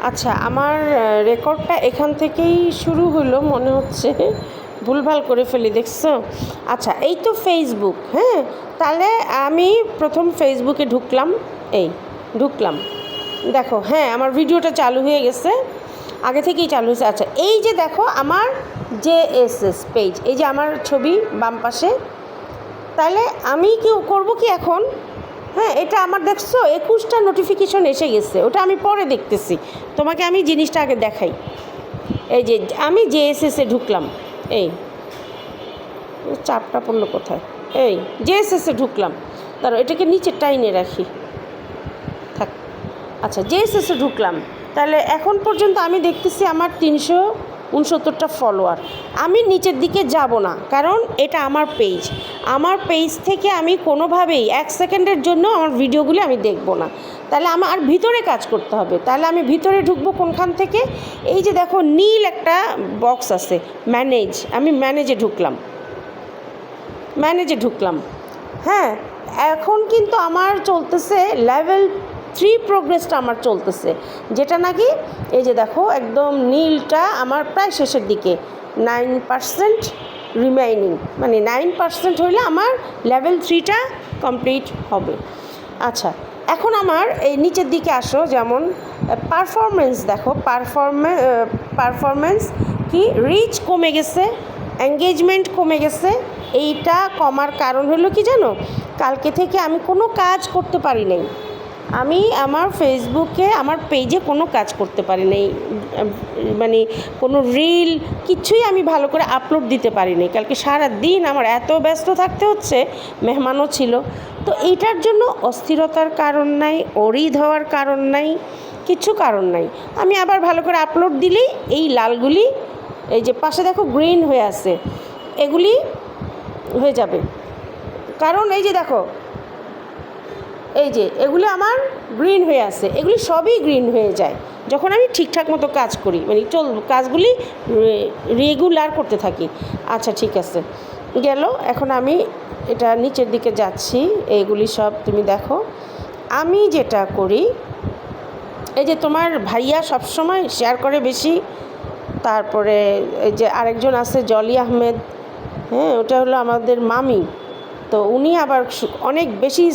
আচ্ছা, আমার রেকর্ডটা এখান থেকেই শুরু হলো মনে হচ্ছে। ভুলভাল করে ফেলি, দেখছো? আচ্ছা, এই তো ফেসবুক। হ্যাঁ, তাহলে আমি প্রথম ফেসবুকে ঢুকলাম। এই ঢুকলাম, দেখো। হ্যাঁ, আমার ভিডিওটা চালু হয়ে গেছে, আগে থেকেই চালু হয়েছে। আচ্ছা, এই যে দেখো আমার JSS পেজ, এই যে আমার ছবি বাম পাশে। তাহলে আমি কি করব কি এখন? হ্যাঁ, এটা আমার দেখছো 21টা নোটিফিকেশন এসে গেছে, ওটা আমি পরে দেখতেছি। তোমাকে আমি জিনিসটা আগে দেখাই। এই যে আমি JSS-এ ঢুকলাম। এই চাপটা পড়লো কোথায়? এই JSS-এ ঢুকলাম। তারপর এটাকে নিচে টাইনে রাখি, থাক। আচ্ছা, JSS-এ ঢুকলাম। তাহলে এখন পর্যন্ত আমি দেখতেছি আমার 369টা ফলোয়ার। আমি নিচের দিকে যাব না, কারণ এটা আমার পেজ। আমার পেজ থেকে আমি কোনোভাবেই 1 সেকেন্ডের জন্য আমার ভিডিওগুলি আমি দেখব না। তাহলে আমার ভিতরে কাজ করতে হবে। তাহলে আমি ভিতরে ঢুকবো কোনখান থেকে? এই যে দেখো নীল একটা বক্স আছে, ম্যানেজ। আমি ম্যানেজে ঢুকলাম। হ্যাঁ, এখন কিন্তু আমার চলতেছে লেভেল 3 প্রোগ্রেসটা আমার চলতেছে, যেটা নাকি এই যে দেখো একদম নীলটা আমার প্রায় শেষের দিকে, 9% রিমাইনিং, মানে 9% হইলে আমার লেভেল 3টা কমপ্লিট হবে। আচ্ছা, এখন আমার এই নিচের দিকে আসো, যেমন পারফরমেন্স দেখো। পারফরমেন্স কি, রিচ কমে গেছে, এঙ্গেজমেন্ট কমে গেছে। এইটা কমার কারণ হলো কি জানো? কালকে থেকে আমি কোনো কাজ করতে পারি নাই। আমি আমার ফেসবুকে আমার পেজে কোনো কাজ করতে পারি নাই, মানে কোনো রিল কিছুই আমি ভালো করে আপলোড দিতে পারি নাই। কালকে সারা দিন আমার এত ব্যস্ত থাকতে হচ্ছে, মেহমানও ছিল। তো এইটার জন্য অস্থিরতার কারণ নাই, অরিদ হওয়ার কারণ নাই, কিছু কারণ নাই। আমি আবার ভালো করে আপলোড দিলেই এই লালগুলি, এই যে পাশে দেখো গ্রিন হয়ে আছে, এগুলি হয়ে যাবে। কারণ এই যে দেখো, এই যে এগুলি আমার গ্রিন হয়ে আছে, এগুলি সবই গ্রিন হয়ে যায় যখন আমি ঠিকঠাক মতো কাজ করি, মানে কাজগুলি রেগুলার করতে থাকি। আচ্ছা, ঠিক আছে, গেল। এখন আমি এটা নিচের দিকে যাচ্ছি, এইগুলি সব তুমি দেখো। আমি যেটা করি, এই যে তোমার ভাইয়া সবসময় শেয়ার করে বেশি। তারপরে এই যে আরেকজন আছে জলি আহমেদ, হ্যাঁ, ওটা হলো আমাদের মামি। তো উনি আবার অনেক বেশি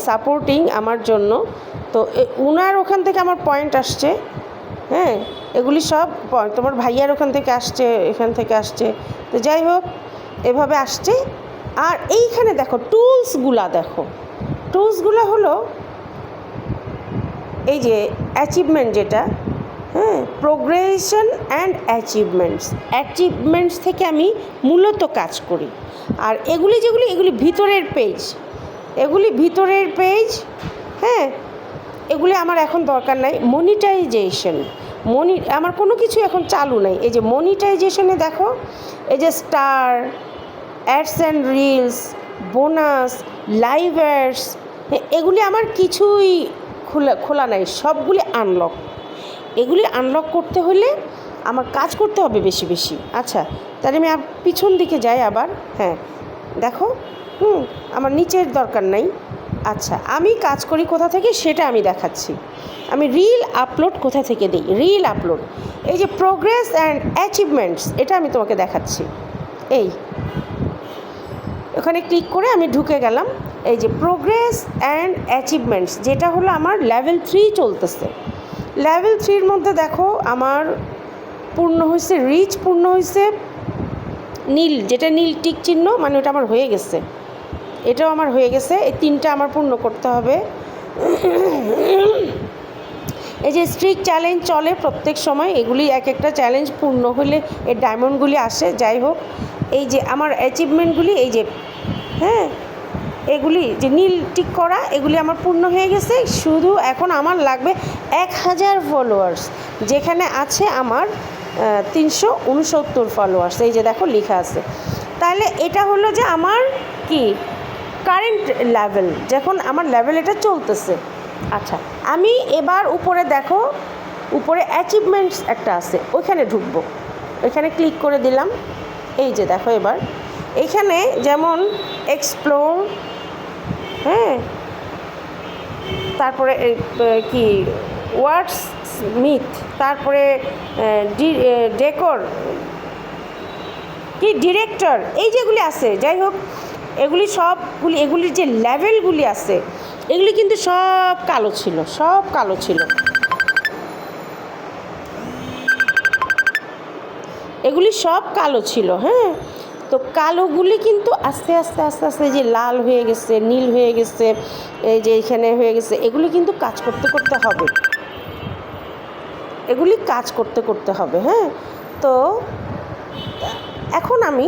সাপোর্টিং আমার জন্য। তো উনার ওখান থেকে আমার পয়েন্ট আসছে। হ্যাঁ, এগুলি সব তোমার ভাইয়ার ওখান থেকে আসছে, এখান থেকে আসছে। তো যাই হোক, এভাবে আসছে। আর এইখানে দেখো টুলসগুলো হলো এই যে অ্যাচিভমেন্ট যেটা, হ্যাঁ, প্রোগ্রেশন অ্যান্ড অ্যাচিভমেন্টস থেকে আমি মূলত কাজ করি। আর এগুলি ভিতরের পেজ। হ্যাঁ, এগুলি আমার এখন দরকার নাই। মনিটাইজেশন, আমার কোনো কিছু এখন চালু নাই। এই যে মনিটাইজেশনে দেখো, এই যে star, ads and reels, bonus, live ads, এগুলি আমার কিছুই খোলা নাই, সবগুলি আনলক। এগুলি আনলক করতে হলে আমার কাজ করতে হবে বেশি বেশি। আচ্ছা, তাহলে আমি পিছন দিকে যাই আবার। হ্যাঁ, দেখো, আমার নিচের দরকার নাই। আচ্ছা, আমি কাজ করি কোথা থেকে সেটা আমি দেখাচ্ছি। আমি রিল আপলোড কোথা থেকে দিই, রিল আপলোড, এই যে প্রোগ্রেস অ্যান্ড অ্যাচিভমেন্টস, এটা আমি তোমাকে দেখাচ্ছি। এই ওখানে ক্লিক করে আমি ঢুকে গেলাম। এই যে প্রোগ্রেস অ্যান্ড অ্যাচিভমেন্টস, যেটা হলো আমার লেভেল 3 চলতেছে। লেভেল 3-র মধ্যে দেখো আমার পূর্ণ হয়েছে, রিচ পূর্ণ হয়েছে, নীল, যেটা নীল টিক চিহ্ন, মানে ওটা আমার হয়ে গেছে। এটাও আমার হয়ে গেছে। এই 3টা আমার পূর্ণ করতে হবে। এই যে স্ট্রিক চ্যালেঞ্জ চলে প্রত্যেক সময়, এগুলি এক একটা চ্যালেঞ্জ পূর্ণ হলে এর ডায়মন্ডগুলি আসে। যাই হোক, এই যে আমার অ্যাচিভমেন্টগুলি, এই যে, হ্যাঁ, এগুলি যে নীল টিক করা, এগুলি আমার পূর্ণ হয়ে গেছে। শুধু এখন আমার লাগবে 1000 ফলোয়ার্স, যেখানে আছে আমার 369 ফলোয়ার্স। এই যে দেখো লেখা আছে। তাহলে এটা হলো যে আমার কি কারেন্ট লেভেল, যখন আমার লেভেল এটা চলতেছে। আচ্ছা, আমি এবার উপরে দেখো, উপরে অ্যাচিভমেন্টস একটা আছে, ওইখানে ঢুকবো। ওইখানে ক্লিক করে দিলাম। এই যে দেখো, এবার এইখানে যেমন এক্সপ্লোর, হ্যাঁ, তারপরে কি ওয়ার্ডস স্মিথ, তারপরে ডেকর কি ডিরেক্টর, এই যেগুলি আছে, যাই হোক এগুলি সবগুলি, এগুলির যে লেভেলগুলি আছে এগুলি কিন্তু সব কালো ছিল, সব কালো ছিল, এগুলি সব কালো ছিল। হ্যাঁ, তো কালোগুলি কিন্তু আস্তে আস্তে আস্তে আস্তে যে লাল হয়ে গেছে, নীল হয়ে গেছে, এই যে এখানে হয়ে গেছে, এগুলি কিন্তু কাজ করতে করতে হবে, এগুলি কাজ করতে করতে হবে। হ্যাঁ, তো এখন আমি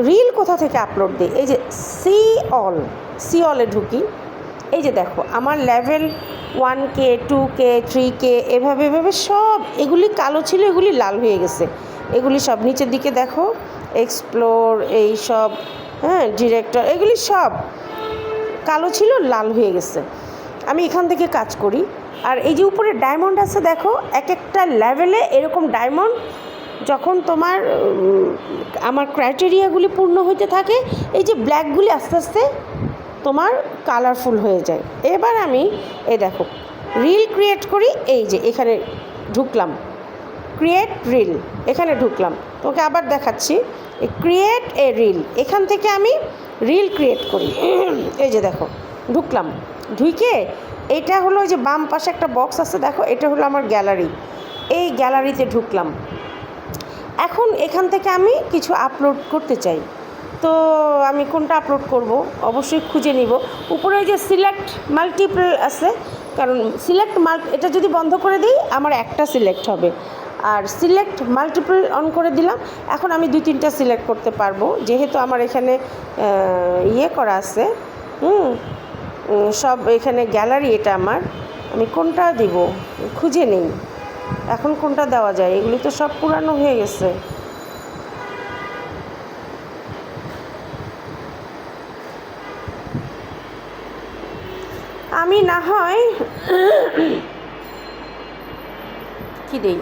রিল কোথা থেকে আপলোড দিই, এই যে সি অলে ঢুকি, এই যে দেখো আমার লেভেল 1K 2K 3K এভাবে এভাবে সব এগুলি কালো ছিল, এগুলি লাল হয়ে গেছে, এগুলি সব নিচের দিকে দেখো, এক্সপ্লোর এই সব, হ্যাঁ ডিরেক্টর, এগুলি সব কালো ছিল, লাল হয়ে গেছে। আমি এখান থেকে কাজ করি। আর এই যে উপরে ডায়মন্ড আছে দেখো, এক একটা লেভেলে এরকম ডায়মন্ড যখন তোমার আমার ক্রাইটেরিয়াগুলি পূর্ণ হইতে থাকে, এই যে ব্ল্যাকগুলি আস্তে আস্তে তোমার কালারফুল হয়ে যায়। এবার আমি এই দেখো রিল ক্রিয়েট করি, এই যে এখানে ঢুকলাম, ক্রিয়েট রিল, এখানে ঢুকলাম, তোকে আবার দেখাচ্ছি, ক্রিয়েট এ রিল, এখান থেকে আমি রিল ক্রিয়েট করি। এই যে দেখো ঢুকলাম, ঢুকে এটা হলো যে বাম পাশে একটা বক্স আছে দেখো, এটা হলো আমার গ্যালারি, এই গ্যালারিতে ঢুকলাম। এখন এখান থেকে আমি কিছু আপলোড করতে চাই, তো আমি কোনটা আপলোড করব অবশ্যই খুঁজে নিব। উপরে যে সিলেক্ট মাল্টিপল আছে, কারণ এটা যদি বন্ধ করে দিই আমার একটা সিলেক্ট হবে, আর সিলেক্ট মাল্টিপল অন করে দিলাম, এখন আমি 2-3টা সিলেক্ট করতে পারবো, যেহেতু আমার এখানে ইয়ে করা আছে, সব এখানে গ্যালারি, এটা আমার, আমি কোনটা দিব খুঁজে নেই, এখন কোনটা দেওয়া যায়, এগুলি তো সব পুরানো হয়ে গেছে। আমি না হয় কি দেই,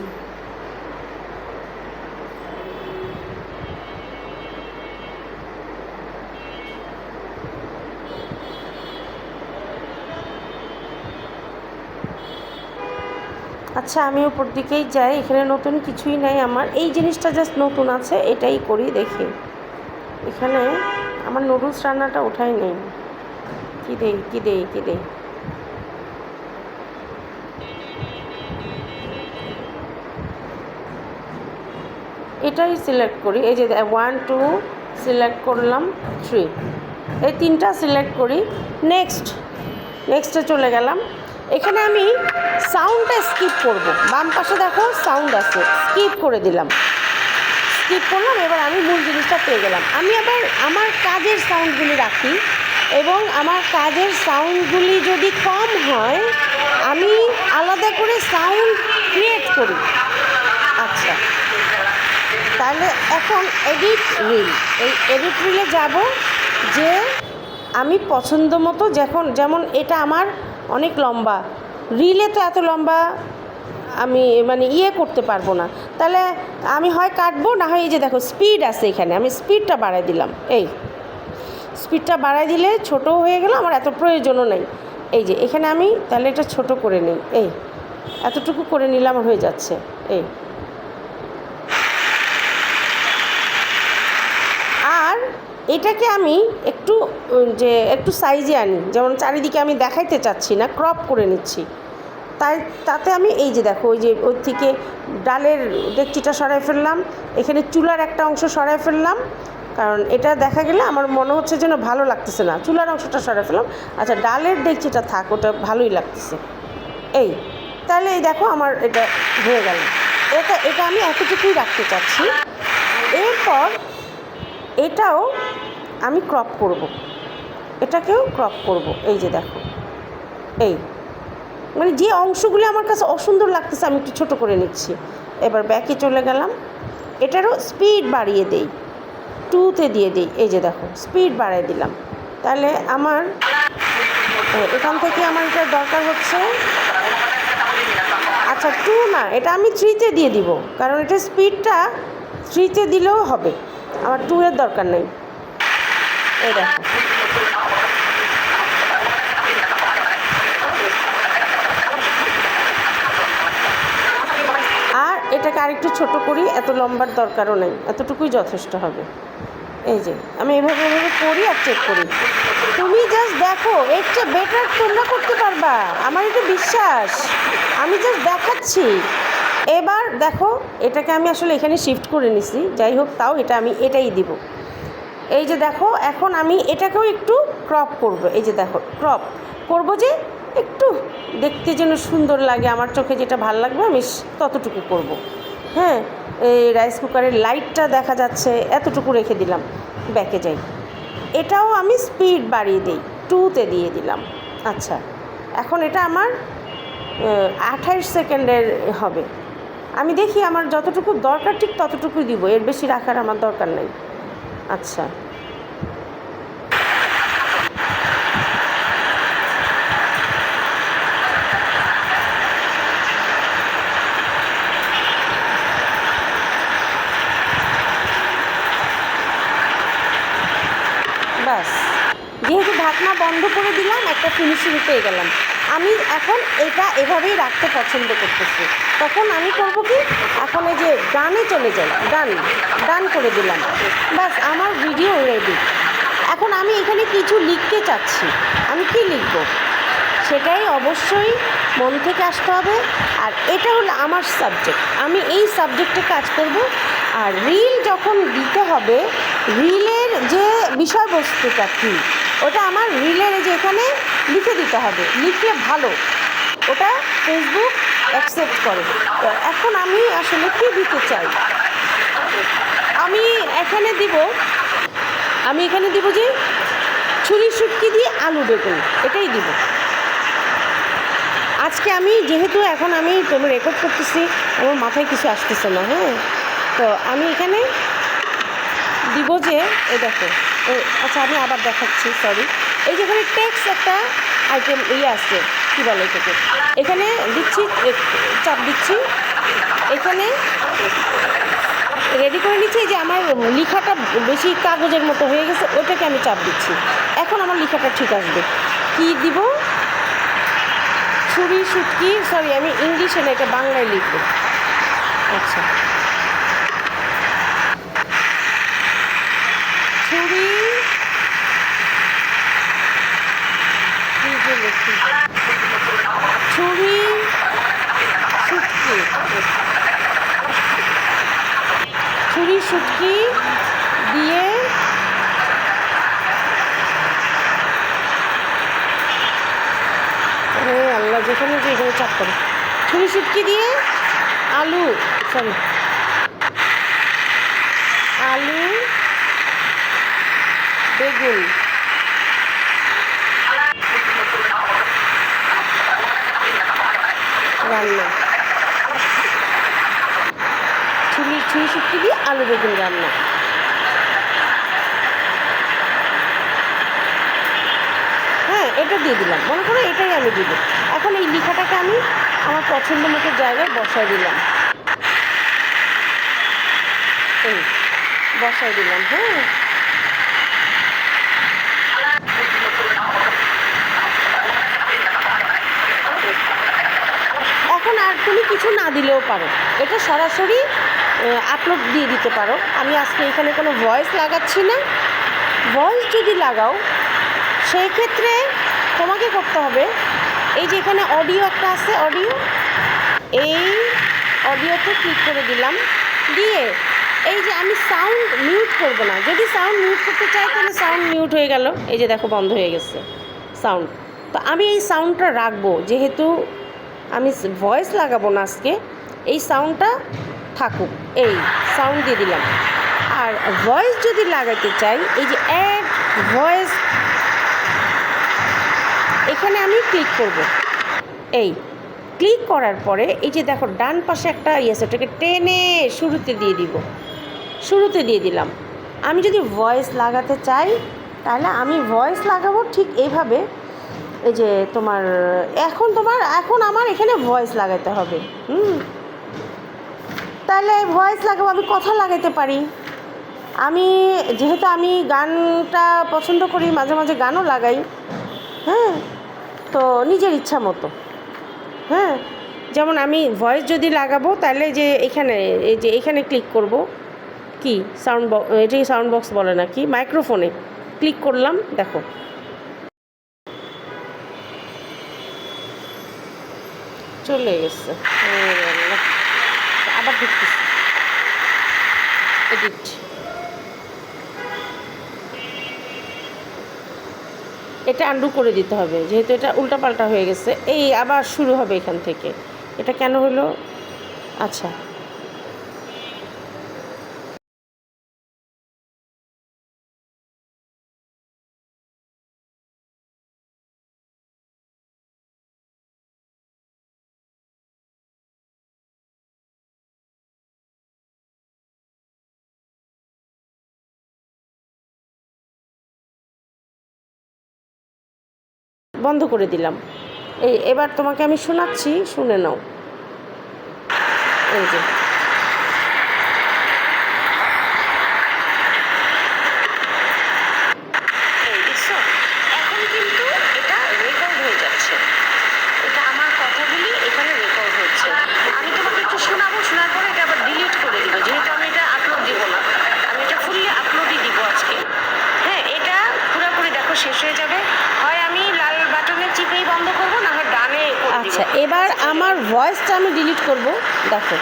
আচ্ছা আমি উপর দিকেই যাই, এখানে নতুন কিছুই নাই, আমার এই জিনিসটা জাস্ট নতুন আছে, এটাই করি দেখি। এখানে আমার নুডলস রান্নাটা ওঠাই নেই, কি দেই এটাই সিলেক্ট করি, এই যে 1 2 সিলেক্ট করলাম, 3, এই 3টা সিলেক্ট করি, নেক্সটে চলে গেলাম। এখানে আমি সাউন্ডটা স্কিপ করব, বাম পাশে দেখো সাউন্ড আছে, স্কিপ করে দিলাম, স্কিপ করলাম। এবার আমি মূল জিনিসটা পেয়ে গেলাম। আমি আবার আমার কাজের সাউন্ডগুলি রাখি, এবং আমার কাজের সাউন্ডগুলি যদি কম হয় আমি আলাদা করে সাউন্ড ক্রিয়েট করি। আচ্ছা, তাহলে এখন এডিট রিল, এই এডিট রিলে যাব, যে আমি পছন্দ মতো যেমন এটা আমার অনেক লম্বা, রিলে তো এত লম্বা আমি মানে করতে পারবো না, তাহলে আমি হয় কাটবো, না হয় এই যে দেখো স্পিড আছে, এখানে আমি স্পিডটা বাড়াই দিলাম, এই স্পিডটা বাড়াই দিলে ছোট হয়ে গেল, আমার এত প্রয়োজনও নেই। এই যে এখানে আমি তাহলে এটা ছোট করে নিই, এই এতটুকু করে নিলাম, হয়ে যাচ্ছে। এই আর এটাকে আমি একটু সাইজে আনি, যেমন চারিদিকে আমি দেখাইতে চাচ্ছি না, ক্রপ করে নিচ্ছি, তাতে আমি এই যে দেখো ওই থেকে ডালের ডেকচিটা সরাই ফেললাম, এখানে চুলার একটা অংশ সরাই ফেললাম, কারণ এটা দেখা গেলে আমার মনে হচ্ছে যেন ভালো লাগতেছে না, চুলার অংশটা সরাই ফেললাম। আচ্ছা, ডালের ডেকচিটা থাক, ওটা ভালোই লাগতেছে। এই তাহলে এই দেখো আমার এটা হয়ে গেল, এটা আমি এতটুকুই রাখতে চাচ্ছি। এরপর এটাও আমি ক্রপ করব, এটাকেও ক্রপ করব, এই যে দেখো, এই মানে যে অংশগুলো আমার কাছে অসুন্দর লাগতেছে আমি একটু ছোটো করে নিচ্ছি। এবার ব্যাকে চলে গেলাম, এটারও স্পিড বাড়িয়ে দেই, 2তে দিয়ে দিই, এই যে দেখো স্পিড বাড়িয়ে দিলাম। তাহলে আমার এখান থেকে আমার এটা দরকার হচ্ছে, আচ্ছা 2 না, এটা আমি 3তে দিয়ে দিব, কারণ এটা স্পিডটা 3তে দিলেও হবে, আমার 2 এর দরকার নেই। এই দেখো এটাকে আরেকটু ছোট করি, এত লম্বার দরকারও নেই, এতটুকুই যথেষ্ট হবে। এই যে আমি এভাবে এভাবে করি আর চেক করি। তুমি জাস্ট দেখো, এর চেয়ে বেটার তোমরা করতে পারবা, আমার এটা বিশ্বাস। আমি জাস্ট দেখাচ্ছি। এবার দেখো, এটাকে আমি আসলে এখানে শিফট করে নিছি, যাই হোক, তাও এটা আমি এটাই দিব। এই যে দেখো, এখন আমি এটাকেও একটু ক্রপ করব। এই যে দেখো, ক্রপ করব যে একটু দেখতে যেন সুন্দর লাগে, আমার চোখে যেটা ভালো লাগবে আমি ততটুকু করব। হ্যাঁ, এই রাইস কুকারের লাইটটা দেখা যাচ্ছে, এতটুকু রেখে দিলাম, ব্যাকে যাই। এটাও আমি স্পিড বাড়িয়ে দিই, 2-তে দিয়ে দিলাম। আচ্ছা, এখন এটা আমার 28 সেকেন্ডের হবে। আমি দেখি আমার যতটুকু দরকার ঠিক ততটুকুই দিব, এর বেশি রাখার আমার দরকার নেই। আচ্ছা, ব্যাস, যেহেতু ঢাকনা বন্ধ করে দিলাম, একটা ফিনিশিং পেয়ে গেলাম। আমি এখন এটা এভাবেই রাখতে পছন্দ করতেছি। তখন আমি করব কি, এখন এই যে ডানে চলে যাই, ডান করে দিলাম, ব্যাস আমার ভিডিও রেডি। এখন আমি এখানে কিছু লিখতে চাচ্ছি, আমি কি লিখব সেটাই অবশ্যই মন থেকে আসতে হবে। আর এটা হলো আমার সাবজেক্ট, আমি এই সাবজেক্টে কাজ করব। আর রিল যখন দিতে হবে, রিলের যে বিষয়বস্তুটা কী, ওটা আমার রিলের যে এখানে লিখে দিতে হবে, লিখলে ভালো, ওটা ফেসবুক অ্যাকসেপ্ট করে। তো এখন আমি আসলে কী দিতে চাই, আমি এখানে দিব যে ছুরি শুটকি দিয়ে আলু বেগুন, এটাই দিব আজকে। আমি যেহেতু এখন আমি তুমি রেকর্ড করতেছি, আমার মাথায় কিছু আসতেছে না। হ্যাঁ, তো আমি এখানে দিব যে, এই দেখো, আচ্ছা আমি আবার দেখাচ্ছি, সরি। এই যে এখানে টেক্সট একটা আইটেম আছে, কী বলে এটাকে, এখানে দিচ্ছি, চাপ দিচ্ছি, এখানে রেডি করে নিচ্ছি। যে আমার লেখাটা বেশি কাগজের মতো হয়ে গেছে, ওটাকে আমি চাপ দিচ্ছি। এখন আমার লেখাটা ঠিক আসবে। কি দিব, ছুরি শুটকি, সরি আমি ইংলিশে না, এটা বাংলায় লিখব। আচ্ছা, ছুরি ছুরি শুটকি, ছুরি শুটকি দিয়ে আল্লাহ, যেখানে যে এখানে চাপ করে, ছুরি শুটকি দিয়ে আলু বেগুন রান্না, ছুরি শুটকি দিয়ে আলু বেগুন রান্না। হ্যাঁ, এটা দিয়ে দিলাম, মনে করো এটাই আমি দিব। এখন এই লেখাটাকে আমি আমার পছন্দ মতো জায়গায় বসাই দিলাম, বসাই দিলাম। হ্যাঁ, এখন আর তুমি কিছু না দিলেও পারো, এটা সরাসরি আপলোড দিয়ে দিতে পারো। আমি আজকে এখানে কোনো ভয়েস লাগাচ্ছি না। ভয়েস যদি লাগাও, সেই ক্ষেত্রে তোমাকে করতে হবে, এই যে এখানে অডিও একটা আছে, এই অডিওতে ক্লিক করে দিলাম, দিয়ে এই যে আমি সাউন্ড মিউট করব না। যদি সাউন্ড মিউট করতে চাই তাহলে সাউন্ড মিউট হয়ে গেল, এই যে দেখো বন্ধ হয়ে গেছে সাউন্ড। তো আমি এই সাউন্ডটা রাখবো, যেহেতু আমি ভয়েস লাগাবো না আজকে, এই সাউন্ডটা থাকুক, এই সাউন্ড দিয়ে দিলাম। আর ভয়েস যদি লাগাতে চাই, এই যে অ্যাড ভয়েস, এখানে আমি ক্লিক করব। এই ক্লিক করার পরে এই যে দেখো ডান পাশে একটা আছে, ওটাকে টেনে শুরুতে দিয়ে দিলাম। আমি যদি ভয়েস লাগাতে চাই তাহলে আমি ভয়েস লাগাবো ঠিক এইভাবে। এই যে এখন আমার এখানে ভয়েস লাগাতে হবে। তাহলে ভয়েস লাগাবো, আমি কথা লাগাতে পারি। যেহেতু আমি গানটা পছন্দ করি, মাঝে মাঝে গানও লাগাই। হ্যাঁ, তো নিজের ইচ্ছা মতো। হ্যাঁ, যেমন আমি ভয়েস যদি লাগাবো তাহলে যে এখানে এই যে এখানে ক্লিক করব, কি সাউন্ড বক্স, এটি সাউন্ড বক্স বলে না কি, মাইক্রোফোনে ক্লিক করলাম, দেখো চলে গেছে। আবার দেখতেছি এডিট, এটা আন্ডু করে দিতে হবে যেহেতু এটা উল্টাপাল্টা হয়ে গেছে। এই আবার শুরু হবে এখান থেকে। এটা কেন হলো? আচ্ছা, বন্ধ করে দিলাম। এবার তোমাকে আমি শোনাচ্ছি, শুনে নাও। এই যে এখন কিন্তু এটা রেকর্ড হয়ে যাচ্ছে, এটা আমার কথাগুলি এখানে রেকর্ড হচ্ছে। আমি তোমাকে একটু শোনাবো, শোনার পরে এটা আবার ডিলিট করে দিব, যেহেতু আমি এটা আপলোড দিব না, আমি এটা ফুললি আপলোডই দিব আজকে। হ্যাঁ, এটা পুরোপুরি দেখো শেষ হয়ে যাবে, হয় আমি লাল বাটনে চিপেই বন্ধ করবো, না হয় ডানে। আচ্ছা, এবার আমার ভয়েসটা আমি ডিলিট করব। দেখো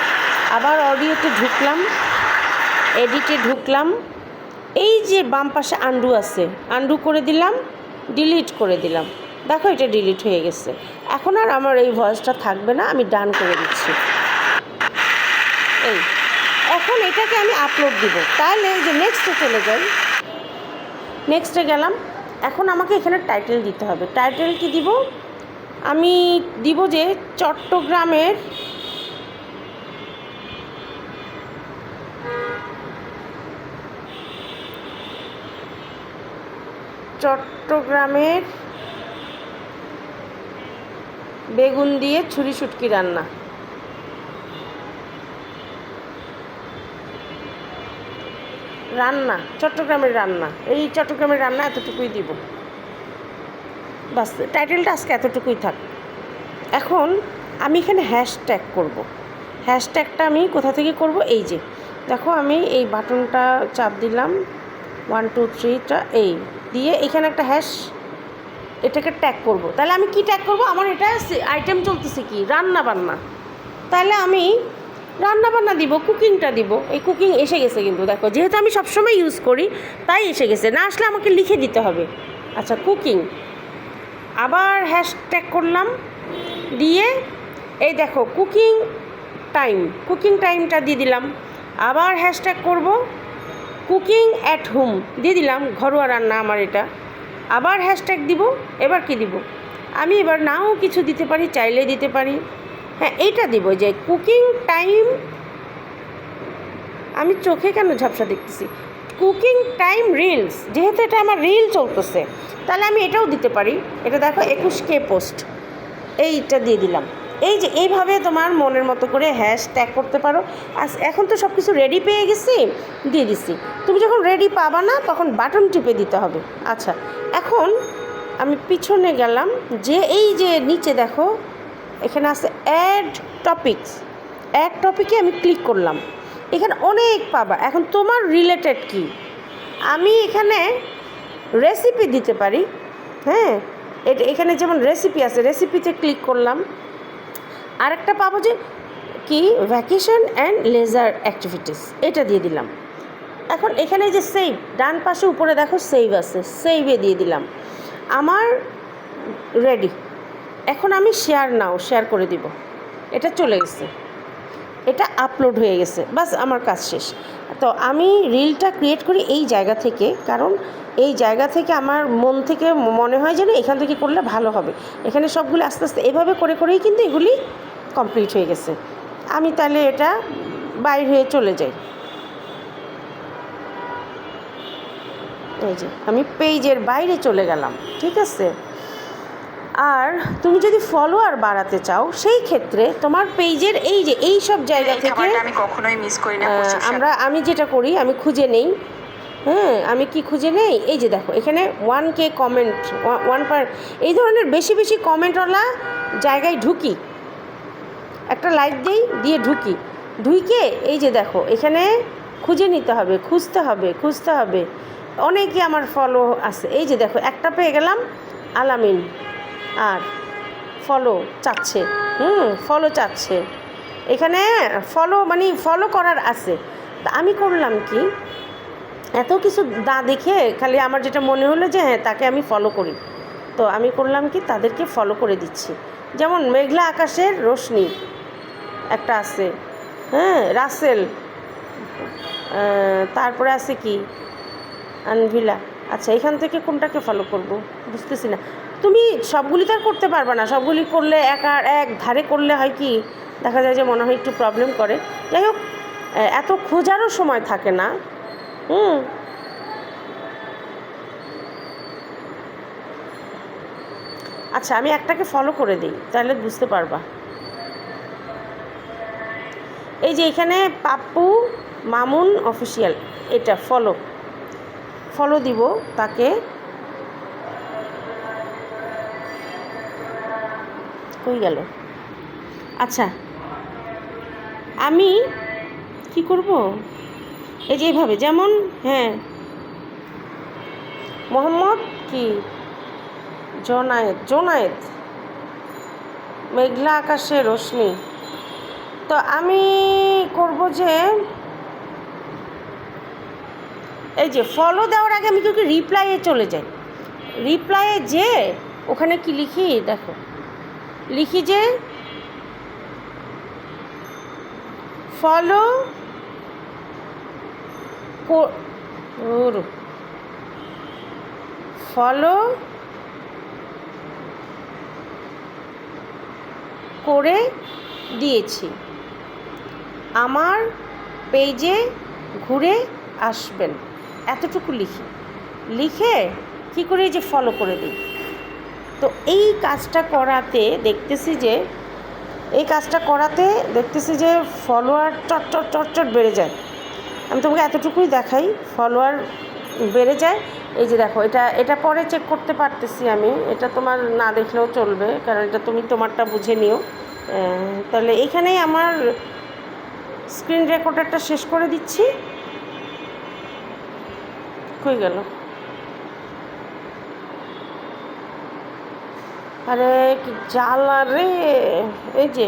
আবার অডিওতে ঢুকলাম, এডিটে ঢুকলাম, এই যে বাম পাশে আন্ডু আছে, আন্ডু করে দিলাম, ডিলিট করে দিলাম। দেখো এটা ডিলিট হয়ে গেছে। এখন আর আমার এই ভয়েসটা থাকবে না, আমি ডান করে দিচ্ছি। এই এখন এটাকে আমি আপলোড দিব, তাহলে এই যে নেক্সটে চলে যাই, নেক্সটে গেলাম। এখন আমাকে এখানে টাইটেল দিতে হবে। টাইটেল কি দিব? আমি দিব যে চট্টগ্রামের বেগুন দিয়ে ছুরি শুটকি রান্না। চট্টগ্রামের রান্না, এই চট্টগ্রামের রান্না এতটুকুই দিব, বাস। টাইটেলটা আজকে এতটুকুই থাক। এখন আমি এখানে হ্যাশট্যাগ করব। হ্যাশট্যাগটা আমি কোথা থেকে করব? এই যে দেখো, আমি এই বাটনটা চাপ দিলাম, 1 2 3টা এই দিয়ে এখানে একটা এটাকে ট্যাগ করব। তাহলে আমি কি ট্যাগ করব? আমার এটা আইটেম চলতেছে কি, রান্না বান্না, তাহলে আমি রান্না বান্না দিব, কুকিংটা দিব। এই কুকিং এসে গেছে কিন্তু, দেখো যেহেতু আমি সবসময় ইউজ করি তাই এসে গেছে, না আসলে আমাকে লিখে দিতে হবে। আচ্ছা, কুকিং, আবার হ্যাশট্যাগ করলাম, দিয়ে এই দেখো কুকিং টাইমটা দিয়ে দিলাম। আবার হ্যাশট্যাগ করব, কুকিং অ্যাট হোম দিয়ে দিলাম, ঘরোয়া রান্না আমার এটা। আবার হ্যাশট্যাগ দিব। এবার কি দিব? আমি এবার নাও কিছু দিতে পারি, চাইলে দিতে পারি। হ্যাঁ, এইটা দিব যে কুকিং টাইম, আমি চোখে কেন ঝাপসা দেখতেছি, কুকিং টাইম রিলস, যেহেতু এটা আমার রিল চলতেছে তাহলে আমি এটাও দিতে পারি। এটা দেখো 21K পোস্ট, এইটা দিয়ে দিলাম। এই যে এইভাবে তোমার মনের মতো করে হ্যাশট্যাগ করতে পারো। আর এখন তো সব কিছু রেডি পেয়ে গেছি, দিয়ে দিচ্ছি। তুমি যখন রেডি পাবা না তখন বাটন টিপে দিতে হবে। আচ্ছা, এখন আমি পিছনে গেলাম, যে এই যে নিচে দেখো এখানে আছে অ্যাড টপিকে আমি ক্লিক করলাম, এখানে অনেক পাবা। এখন তোমার রিলেটেড কি, আমি এখানে রেসিপি দিতে পারি। হ্যাঁ, এখানে যেমন রেসিপি আছে, রেসিপিতে ক্লিক করলাম। আরেকটা পাবো যে কি, ভ্যাকেশন অ্যান্ড লেজার অ্যাক্টিভিটিস, এটা দিয়ে দিলাম। এখন এখানে যে সেভ, ডান পাশে উপরে দেখো সেভ আছে, সেভে দিয়ে দিলাম। আমার রেডি। এখন আমি শেয়ার করে দিব। এটা চলে গেছে, এটা আপলোড হয়ে গেছে, বাস আমার কাজ শেষ। তো আমি রিলটা ক্রিয়েট করি এই জায়গা থেকে, কারণ এই জায়গা থেকে আমার মন থেকে মনে হয় যেন এখান থেকে করলে ভালো হবে। এখানে সবগুলো আস্তে আস্তে এভাবে করেই কিন্তু এগুলি কমপ্লিট হয়ে গেছে। আমি তাহলে এটা বাইর হয়ে চলে যাই। এই যে আমি পেজের বাইরে চলে গেলাম, ঠিক আছে। আর তুমি যদি ফলোয়ার বাড়াতে চাও, সেই ক্ষেত্রে তোমার পেজের এই যে এই সব জায়গা থেকে আমি কখনোই মিস করি না, আমি যেটা করি, আমি খুঁজে নেই। হ্যাঁ, আমি কি খুঁজে নেই, এই যে দেখো এখানে 1K কমেন্ট, এই ধরনের বেশি বেশি কমেন্টওয়ালা জায়গায় ঢুকি। একটা লাইক দিয়ে ঢুকি, ঢুকে এই যে দেখো এখানে খুঁজে নিতে হবে, খুঁজতে হবে। অনেকে আমার ফলো আছে, এই যে দেখো একটা পেয়ে গেলাম, আলামিন, আর ফলো চাচ্ছে, ফলো চাচ্ছে। এখানে ফলো করার আছে। তা আমি করলাম কি, এত কিছু না দেখে খালি আমার যেটা মনে হলো যে হ্যাঁ তাকে আমি ফলো করি, তো আমি করলাম কি তাদেরকে ফলো করে দিচ্ছি। যেমন মেঘলা আকাশের রোশনি একটা আছে, হ্যাঁ, রাসেল, তারপরে আছে কি আনভিলা। আচ্ছা, এখান থেকে কোনটাকে ফলো করব বুঝতেছি না। তুমি সবগুলি তো আর করতে পারবে না, সবগুলি করলে এক ধারে করলে হয় কি দেখা যায় যে মনে হয় একটু প্রবলেম করে। যাই হোক, এত খোঁজারও সময় থাকে না। আচ্ছা, আমি একটাকে ফলো করে দিই, তাহলে বুঝতে পারবা। এই যে এখানে পাপ্পু মামুন অফিসিয়াল, এটা ফলো দিব তাকে। কই গেল? আচ্ছা, আমি কি করব, এই যে এইভাবে, যেমন হ্যাঁ মোহাম্মদ কি জোনায়েদ, মেঘলা আকাশে রোশনি। তো আমি করব যে এই যে ফলো দেওয়ার আগে আমি কিন্তু রিপ্লাইয়ে চলে যাই। রিপ্লাইয়ে যে ওখানে কি লিখি দেখো, লিখি যে ফলো করে দিয়েছি, আমার পেজে ঘুরে আসবেন, এতটুকু লিখে কী করে যে ফলো করে দিই। তো এই কাজটা করাতে দেখতেছি যে ফলোয়ার চট বেড়ে যায়। আমি তোমাকে এতটুকুই দেখাই, ফলোয়ার বেড়ে যায়। এই যে দেখো, এটা পরে চেক করতে পারতেছি আমি, এটা তোমার না দেখলেও চলবে, কারণ এটা তুমি তোমারটা বুঝে নিও। তাহলে এইখানেই আমার স্ক্রিন রেকর্ডারটা শেষ করে দিচ্ছি। কই গেল? আরে কি জ্বালা রে! এই যে